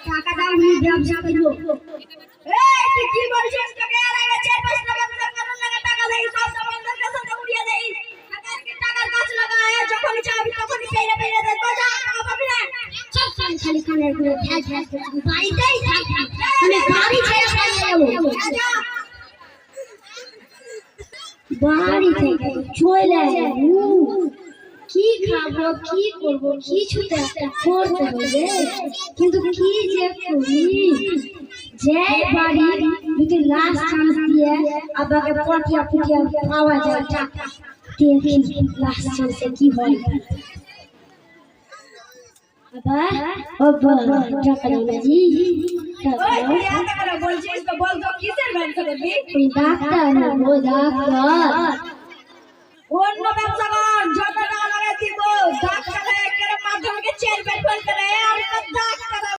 টাকা দাও আমি ব্যবসা করব। এই তুই কি বলছিস? তোকে আর আগে 4-5 টাকা কারণ লাগে টাকা দেই, সব বন্ধের কাছে উড়িয়ে দেই। টাকার কাজ লাগায় যখন চাবি তখনই পেরে পেরে দে। তো যা টাকা পাবি না। সব খালি খানের গুলো ধ্যাক ধ্যাক বাড়িতেই থাক। মানে বাড়ি ছেড়ে চলে যাবো। বাড়ি থেকে চলে যাবো। কি খাবো কি করবো কিছুতে একটা করতে হবে, কিন্তু কি যে করি। যে বাড়ি যদি লাস্ট চান্স দিয়ে আবাকে পটিয়া ফুটিয়া পাওয়া যায় টাকা, দেখি লাস্ট চান্সে কি হয়। বাবা বাবা টাকা নাজি বলছিস তো বল তো কিসের ব্যবসা করবি? ডাক্তার হবো ডাক্তার। অন্য ব্যবসা কর, যত টাকা লাগে দিব। ডাক্তারের মাধ্যমে চেয়ার বের করতে আর